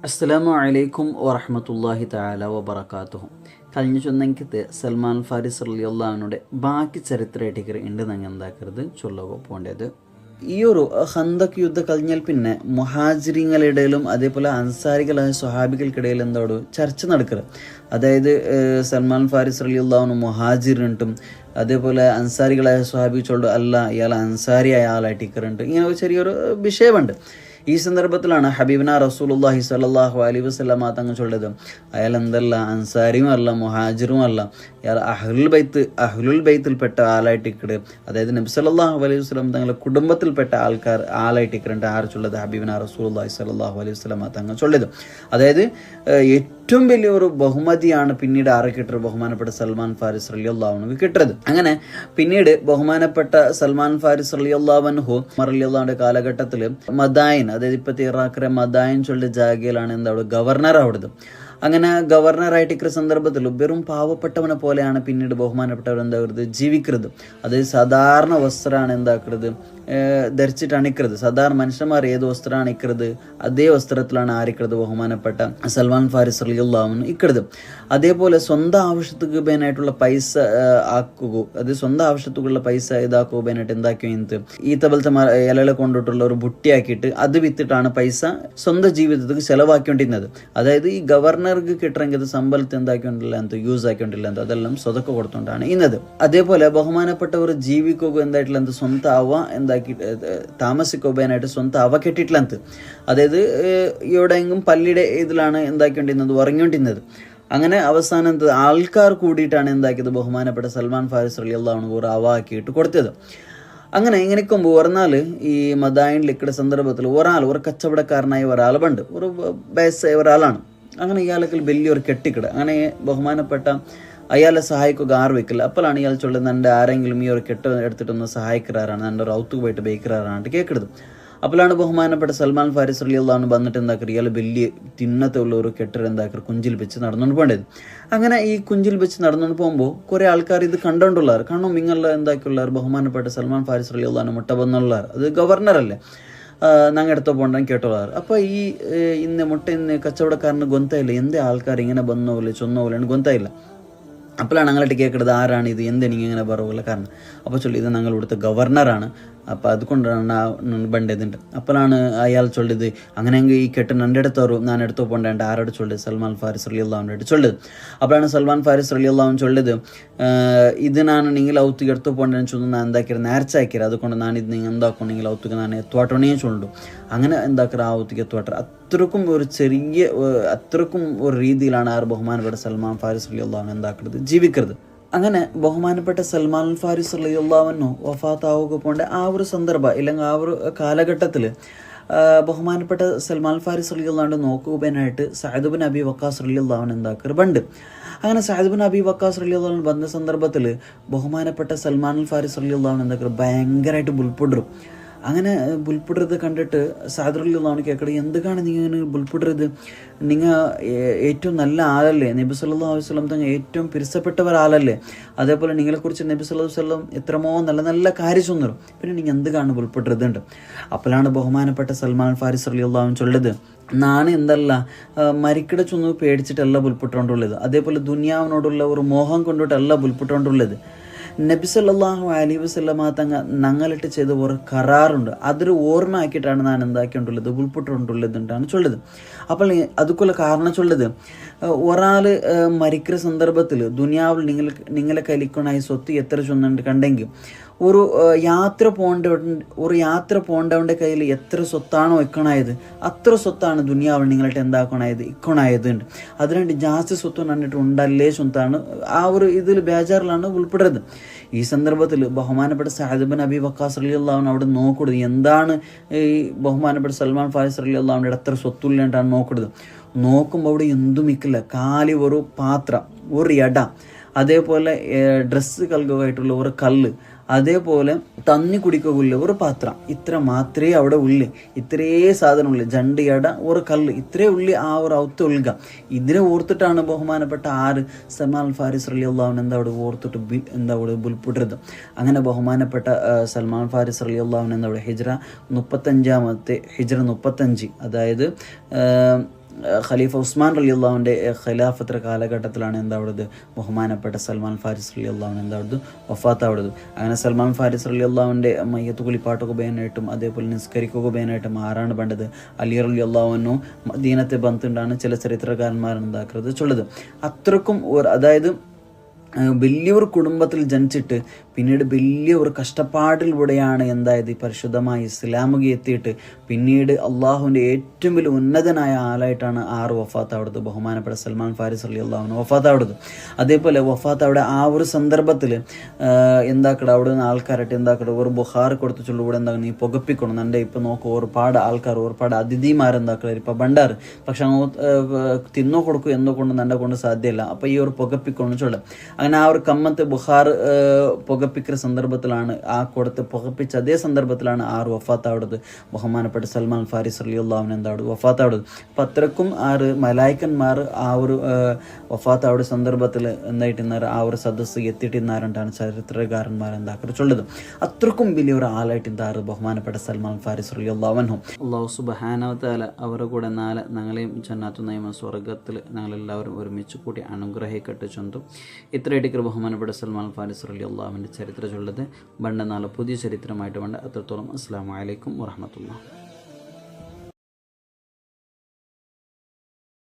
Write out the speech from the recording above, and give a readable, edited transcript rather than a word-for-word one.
അസ്സലാമു അലൈക്കും വറഹ്മത്തുള്ളാഹി തആല വബറകാതുഹു. കഴിഞ്ഞ ചൊന്നെങ്കിത്തെ സൽമാൻ ഫാരിസ് റളിയല്ലാഹുവിനുടെ ബാക്കി ചരിത്രമായിട്ട് ഉണ്ട് ഞങ്ങൾ എന്താക്കരുത് ചൊല്ലുക പോകേണ്ടത്. ഈ ഒരു ഹന്തക് യുദ്ധം കഴിഞ്ഞാൽ പിന്നെ മുഹാജിരിങ്ങളുടെ ഇടയിലും അതേപോലെ അൻസാരികളായ സ്വഹാബികൾക്കിടയിൽ എന്തോട് ചർച്ച നടക്കരുത്. അതായത് സൽമാൻ ഫാരിസ് റളിയല്ലാഹു മുഹാജിറിനിട്ടും അതേപോലെ അൻസാരികളായ സ്വഹാബിച്ചോട് അല്ല ഇയാൾ അൻസാരിയായ ആളായിട്ട് ഇക്കറുണ്ട്, ഇങ്ങനെ ഒരു ചെറിയൊരു വിഷയമുണ്ട്. ഈ സന്ദർഭത്തിലാണ് ഹബീബിന റസൂലുള്ളാഹി സ്വല്ലല്ലാഹു അലൈഹി വസല്ലമ തങ്ങൾ ചൊല്ലത്, അയാൾ എന്തല്ല അൻസാരിയും അല്ല മുഹാജിറും അല്ല, അയാൾ അഹ്ലുൽ ബൈത്തിൽപ്പെട്ട ആളായിട്ട് ഇക്കട്, അതായത് നബി സല്ലല്ലാഹു അലൈഹി വസല്ലം തങ്ങളുടെ കുടുംബത്തിൽപ്പെട്ട ആളായിട്ട് ഇക്കറുണ്ട്. ആര് ചൊല്ലത്? ഹബീബിന റസൂലുള്ളാഹി സ്വല്ലല്ലാഹു അലൈഹി വസല്ലമ തങ്ങൾ ചൊല്ലത്. അതായത് ഏറ്റവും വലിയൊരു ബഹുമതിയാണ് പിന്നീട് ആരെ കിട്ടത്? ബഹുമാനപ്പെട്ട സൽമാൻ ഫാരിസ് റളിയല്ലാഹുവിന് കിട്ടത്. അങ്ങനെ പിന്നീട് ബഹുമാനപ്പെട്ട സൽമാൻ ഫാരിസ് റളിയല്ലാഹു റളിയല്ലാഹുവിന്റെ കാലഘട്ടത്തിൽ മദായിൻ, അതായത് ഇപ്പോഴത്തെ ഇറാഖിലെ മദായിൻ ചൊല്ലിയ ജാഗയിലാണ് ഗവർണർ അവിടുത്തെ. അങ്ങനെ ഗവർണറായിട്ട് ഇരിക്കുന്ന സന്ദർഭത്തിൽ വെറും പാവപ്പെട്ടവനെ പോലെയാണ് പിന്നീട് ബഹുമാനപ്പെട്ടവർ എന്താക്കരുത് ജീവിക്കരുത്. അതായത് സാധാരണ വസ്ത്രമാണ് എന്താക്കരുത് ധരിച്ചിട്ടാണ് ഇക്കരുത്. സാധാരണ മനുഷ്യന്മാർ ഏത് വസ്ത്രമാണ് ഇക്കരുത് അതേ വസ്ത്രത്തിലാണ് ആരിക്കരുത് ബഹുമാനപ്പെട്ട സൽമാൻ ഫാരിസ് റളിയല്ലാഹു ഇക്കരുത്. അതേപോലെ സ്വന്തം ആവശ്യത്തുക്ക് ഉപയോഗമായിട്ടുള്ള പൈസ ആക്കുക, അത് സ്വന്തം ആവശ്യത്തുക്കുള്ള പൈസ ഇതാക്കുക ഉപയോഗമായിട്ട് എന്താക്കി ഈ തപോലത്തെ ഇലകളെ കൊണ്ടിട്ടുള്ള ഒരു ബുട്ടിയാക്കിയിട്ട് അത് വിത്തിട്ടാണ് പൈസ സ്വന്തം ജീവിതത്തിൽ ചെലവാക്കിക്കൊണ്ടിരുന്നത്. അതായത് ഈ ഗവർണർക്ക് കിട്ടണമെങ്കിൽ അത് സമ്പലത്ത് എന്താക്കിക്കൊണ്ടില്ല എന്തോ യൂസ് ആക്കിക്കൊണ്ടില്ല എന്തോ അതെല്ലാം സ്വതൊക്കെ കൊടുത്തുകൊണ്ടാണ് ഇന്നത്. അതേപോലെ ബഹുമാനപ്പെട്ടവർ ജീവിക്കുക എന്തായിട്ടുള്ള എന്ത് സ്വന്തം അവ എന്താക്കി താമസിക്കുവാനായിട്ട് സ്വന്തം അവ കെട്ടിയിട്ടില്ല എന്ത്, അതായത് എവിടെയെങ്കിലും പള്ളിയുടെ ഇതിലാണ് എന്താക്കിക്കൊണ്ടിരുന്നത് ഉറങ്ങിക്കൊണ്ടിരുന്നത്. അങ്ങനെ അവസാനം എന്ത് ആൾക്കാർ കൂടിയിട്ടാണ് എന്താക്കിയത് ബഹുമാനപ്പെട്ട സൽമാൻ ഫാരിസ് റളിയല്ലാഹു ഒരു അവ ആക്കിയിട്ട് കൊടുത്തത്. അങ്ങനെ ഇങ്ങനെക്കുമ്പോൾ പറഞ്ഞാൽ ഈ മദായിനിൽ ഇക്കടെ സന്ദർഭത്തിൽ ഒരു കച്ചവടക്കാരനായ ഒരാൾ പണ്ട് ഒരു ബേസായ ഒരാളാണ്. അങ്ങനെ ഇയാൾക്ക് വലിയൊരു കെട്ടിക്കിട. അങ്ങനെ ബഹുമാനപ്പെട്ട അയാളെ സഹായിക്കുക ആറ് വെക്കില്ല. അപ്പോഴാണ് ഇയാൾ ചൊല്ലുന്നത്, എൻ്റെ ആരെങ്കിലും ഈ ഒരു കെട്ട് എടുത്തിട്ടൊന്ന് സഹായിക്കാറാണ്, എൻ്റെ ഒരു ഔത്തുക്ക് പോയിട്ട് ബേക്കറാറാണ് കേൾക്കരുത്. അപ്പോഴാണ് ബഹുമാനപ്പെട്ട സൽമാൻ ഫാരിസ് റളിയല്ലാഹു വന്നിട്ട് എന്താക്കറി ഇയാൾ വലിയ തിന്നത്തെ ഉള്ള ഒരു കെട്ടിട എന്താക്കറി കുഞ്ചിൽ വെച്ച് നടന്നുകൊണ്ട് പോകേണ്ടത്. അങ്ങനെ ഈ കുഞ്ചിൽ വെച്ച് നടന്നുകൊണ്ട് പോകുമ്പോൾ കുറേ ആൾക്കാർ ഇത് കണ്ടുകൊണ്ടുള്ളവർ കാരണം ഇങ്ങനെയുള്ള എന്താക്കിയുള്ളവർ ബഹുമാനപ്പെട്ട സൽമാൻ ഫാരിസ് റളിയല്ലാഹു മുട്ട വന്നുള്ളവർ, അത് ഗവർണറല്ലേ, ഞങ്ങൾ എടുത്തോ പോകണ്ടെന്ന് കേട്ടോളാറ്. അപ്പോൾ ഈ ഇന്ന് കച്ചവടക്കാരന് ഗൊന്തയില്ല, എന്തേ ആൾക്കാർ ഇങ്ങനെ വന്നോ പോലെ ചൊന്നോ പോലെയാണ് ഗൊന്തയില്ല. അപ്പോഴാണ് ഞങ്ങളായിട്ട് കേൾക്കുന്നത് ആരാണ് ഇത്, എന്തെനിക്ക് ഇങ്ങനെ പറവില്ല കാരണം. അപ്പോൾ ചൊല്ലി ഇത് ഞങ്ങൾ ഇവിടുത്തെ ഗവർണറാണ്, അപ്പോൾ അതുകൊണ്ടാണ് ബണ്ടേതുണ്ട്. അപ്പോഴാണ് അയാൾ ചൊല്ലിയത്, അങ്ങനെയെങ്കിൽ ഈ കെട്ട് എൻ്റെ അടുത്തോറും ഞാൻ എടുത്തോ പോകേണ്ട ആരോട് ചൊല്ലത്? സൽമാൻ ഫാരിസ് റളിയല്ലാഹുവിൻ്റെ അടുത്ത് ചൊല്ലത്. അപ്പോഴാണ് സൽമാൻ ഫാരിസ് റളിയല്ലാഹു ചൊല്ലത്, ഇത് ನಾನು നിങ്ങൾ ഔത്തുക്ക് എടുത്തു പോകേണ്ടതെന്ന് ചൊല്ലുന്നു ഞാൻ എന്താക്കിയത് നേർച്ച ആക്കിയത്, അതുകൊണ്ട് ഞാൻ ഇത് നിങ്ങൾ എന്താക്കും നിങ്ങൾ ഔത്തുക്ക് ഞാൻ എത്തുവാട്ടണേ ചൊല്ലു. അങ്ങനെ എന്താക്കുക ആ ഔത്തുക്ക് എത്തുവാട്ടർ അത്രക്കും ഒരു രീതിയിലാണ് ആ ബഹുമാനപ്പെട്ട സൽമാൻ ഫാരിസ് റളിയല്ലാഹു എന്താക്കുന്നത് ജീവിക്കരുത്. അങ്ങനെ ബഹുമാനപ്പെട്ട സൽമാൻ ഫാരിസ് റളിയല്ലാഹു വഫാത്താവുക പോകേണ്ട ആ ഒരു സന്ദർഭം ഇല്ലെങ്കിൽ ആ ഒരു കാലഘട്ടത്തിൽ ബഹുമാനപ്പെട്ട സൽമാൻ ഫാരിസ് റളിയല്ലാഹു നോക്കുവാനായിട്ട് സഅദ് ബിൻ അബി വക്കാസ് റളിയല്ലാഹു എന്താക്കറുണ്ട്. അങ്ങനെ സഅദ് ബിൻ അബി വക്കാസ് റളിയല്ലാഹു വന്ന സന്ദർഭത്തിൽ ബഹുമാനപ്പെട്ട സൽമാൻ ഫാരിസ് റളിയല്ലാഹു എന്താക്കറ് ഭയങ്കരമായിട്ട് ബുൾപ്പിടും. അങ്ങനെ ബുൾപ്പിടുന്നത് കണ്ടിട്ട് സഅദ് റളിയല്ലാഹു കേൾക്കട്ടെ, എന്തൊക്കെയാണ് നിങ്ങൾ ഇങ്ങനെ ബുൾപ്പിടുന്നത്? നിങ്ങൾ ഏറ്റവും നല്ല ആളല്ലേ, നബി സല്ലല്ലാഹു അലൈഹി വസല്ലം തങ്ങൾ ഏറ്റവും പിരിസപ്പെട്ടവർ ആളല്ലേ, അതേപോലെ നിങ്ങളെക്കുറിച്ച് നബി സല്ലല്ലാഹു അലൈഹി വസല്ലം എത്രമോ നല്ല നല്ല കാര്യം ചൊന്നരും, പിന്നെ നിങ്ങൾ എന്തൊക്കെയാണ് ബുൾപ്പിടുന്നുണ്ട്? അപ്പോഴാണ് ബഹുമാനപ്പെട്ട സൽമാൻ ഫാരിസ് റളിയല്ലാഹു ചൊല്ലത്, നാണ് എന്തല്ല മരിക്കിട ചൊന്ന് പേടിച്ചിട്ടല്ല ബുൾപ്പിട്ടുകൊണ്ടുള്ളത്, അതേപോലെ ദുനിയാവിനോടുള്ള ഒരു മോഹം കൊണ്ടിട്ടല്ല ബുൾപ്പിട്ടുകൊണ്ടുള്ളത്. നബി സല്ലല്ലാഹു അലൈഹി വസല്ലമ തങ്ങൾ ഞങ്ങളിട്ട് ചെയ്ത ഒരു കരാറുണ്ട്, അതൊരു ഓർമ്മ ആക്കിയിട്ടാണ് ഞാൻ എന്താക്കിയിട്ടുള്ളത് ഉൾപ്പെട്ടുകൊണ്ടുള്ളതുണ്ടാണ് ചൊല്ലത്. അപ്പോൾ അതുക്കുള്ള കാരണം ചൊല്ലത്, ഒരാൾ മരിക്കുന്ന സന്ദർഭത്തിൽ ദുനിയാവിൽ നിങ്ങളെ കലിക്കണായി സ്വത്ത് എത്ര ചൊന്നുണ്ട് കണ്ടെങ്കിൽ ഒരു യാത്ര പോകേണ്ടവൻ്റെ കയ്യിൽ എത്ര സ്വത്താണോ ഇക്കണായത് അത്ര സ്വത്താണ് ദുനിയാവിൽ നിങ്ങളിട്ട് എന്താക്കണായത് ഇക്കണായത് ഉണ്ട്. അതിനുവേണ്ടി ജാസ്തി സ്വത്ത് കണ്ടിട്ട് ഉണ്ടല്ലേ സ്വത്താണ് ആ ഒരു ഇതിൽ ബേജാറിലാണ് ഉൾപ്പെടുന്നത്. ഈ സന്ദർഭത്തിൽ ബഹുമാനപ്പെട്ട സഅദ് ബിൻ അബി വക്കാസ് റളിയല്ലാഹു അവിടെ നോക്കുന്നത് എന്താണ് ഈ ബഹുമാനപ്പെട്ട സൽമാൻ ഫാരിസ് റളിയല്ലാഹു എത്ര സ്വത്തുള്ളിട്ടാണ് നോക്കുന്നത്. നോക്കുമ്പോൾ അവിടെ എന്തും ഇക്കില്ല, കാലി ഒരു പാത്രം, ഒരു എട, അതേപോലെ ഡ്രസ്സ് കൽകുമായിട്ടുള്ള ഒരു കല്ല്, അതേപോലെ തന്നി കുടിക്കുകയില്ല ഒരു പാത്രം, ഇത്ര മാത്രമേ അവിടെ ഉള്ളി, ഇത്രേ സാധനം ഉള്ളി, ജണ്ട് എട ഒരു കല്ല്, ഇത്രേ ഉള്ളി ആ ഒരു ഔത്ത് ഒഴുക. ഇതിനെ ഓർത്തിട്ടാണ് ബഹുമാനപ്പെട്ട സൽമാൻ ഫാരിസ് റളിയല്ലാഹു എന്താ അവിടെ ഓർത്തിട്ട് എന്താ അവിടെ ബുൽപ്പിട്ടത്. അങ്ങനെ ബഹുമാനപ്പെട്ട സൽമാൻ ഫാരിസ് റളിയല്ലാഹു എന്താ അവിടെ ഹിജ്റ 35 അതായത് ഖലീഫ ഉസ്മാൻ റളിയല്ലാഹുവിൻ്റെ ഖിലാഫത്ത് കാലഘട്ടത്തിലാണ് എന്താവുന്നത് ബഹുമാനപ്പെട്ട സൽമാൻ ഫാരിസ് റളിയല്ലാഹു എന്താവുന്നത് വഫാത്താവുന്നത്. അങ്ങനെ സൽമാൻ ഫാരിസ് റളിയല്ലാഹുവിൻ്റെ മയ്യത്ത് കുളിപ്പാട്ടൊക്കെ ബേനായിട്ടും അതേപോലെ നിസ്കരിക്കുക ബേനായിട്ടും ആരാണ് പണ്ടത് അലി റളിയല്ലാഹു മദീനത്തെ ബന്ധുണ്ടാണ് ചില ചരിത്രകാരന്മാരാണ് എന്താക്കുന്നത് ചൊല്ലത്. അത്രക്കും അതായത് വലിയൊരു കുടുംബത്തിൽ ജനിച്ചിട്ട് പിന്നീട് വലിയ ഒരു കഷ്ടപ്പാടിലൂടെയാണ് എന്തായത് ഈ പരിശുദ്ധമായ ഇസ്ലാമിക എത്തിയിട്ട് പിന്നീട് അള്ളാഹുവിൻ്റെ ഏറ്റവും വലിയ ഉന്നതനായ ആളായിട്ടാണ് വഫാത്താവുന്നത് ബഹുമാനപ്പെട്ട സൽമാൻ ഫാരിസ് റളിയല്ലാഹു വഫാത്താവുന്നത്. അതേപോലെ വഫാത്താവിടെ ആ ഒരു സന്ദർഭത്തിൽ എന്താക്കട അവിടെ നിന്ന് ആൾക്കാരായിട്ട് എന്താക്കട ഒരു ബുഹാർ കൊടുത്തു ചൊല്ലുകൂടെ എന്താ നീ പുകപ്പിക്കണം എൻ്റെ ഇപ്പം നോക്കുക ഒരുപാട് ആൾക്കാർ ഒരുപാട് അതിഥിമാരെന്താക്കള ഇപ്പം ബണ്ടാറ് പക്ഷെ തിന്നോ കൊടുക്കും എന്നോ കൊണ്ട് നന്നെ കൊണ്ട് സാധ്യമല്ല. അപ്പോൾ ഈ ഒരു പുകപ്പിക്കണം ചൊല്ലും. അങ്ങനെ ആ ഒരു കമ്മത്ത് ബുഹാർ പുകപ്പിക്കുന്ന സന്ദർഭത്തിലാണ് ആ കൊടുത്ത് പുകപ്പിച്ച അതേ സന്ദർഭത്തിലാണ് വഫാത്താവുന്നത് ബഹുമാനപ്പെട്ട സൽമാൻ ഫാരിസ് റളിയല്ലാഹു എന്താവുന്നത് വഫാത്താവുന്നത്. അപ്പം അത്രക്കും മലായിക്കന്മാർ ആ ഒരു വഫാത്താവുടെ സന്ദർഭത്തിൽ എന്തായിട്ട് ആ ഒരു സദസ്സ് എത്തിയിട്ടിരുന്നാരണ്ടാണ് ചരിത്രകാരന്മാർ എന്താക്കുന്നത് ചൊല്ലത്. അത്രക്കും വലിയൊരു ആളായിട്ട് എന്താറ് ബഹുമാനപ്പെട്ട സൽമാൻ ഫാരിസ് റളിയല്ലാഹു അൻഹു. അല്ലാഹു സുബ്ഹാനഹു വ തആല അവരുടെ കൂടെ നാളെ ഞങ്ങളെയും ജന്നത്തുൽ നഈം സ്വർഗ്ഗത്തിൽ ഞങ്ങളെല്ലാവരും ഒരുമിച്ച് കൂടി അനുഗ്രഹിക്കട്ടെ ചൊന്തു. ഇത്രയായിട്ട് ബഹുമാനപ്പെട്ട സൽമാൻ ഫാരിസ് റളിയല്ലാഹുവിൻ്റെ ചരിത്രം ചൊല്ലത് ബണ്ട നാളെ പുതിയ ചരിത്രമായിട്ട് വേണ്ട അത്രത്തോളം. അസ്സലാമു അലൈക്കും വറഹ്മത്തുള്ളാഹി.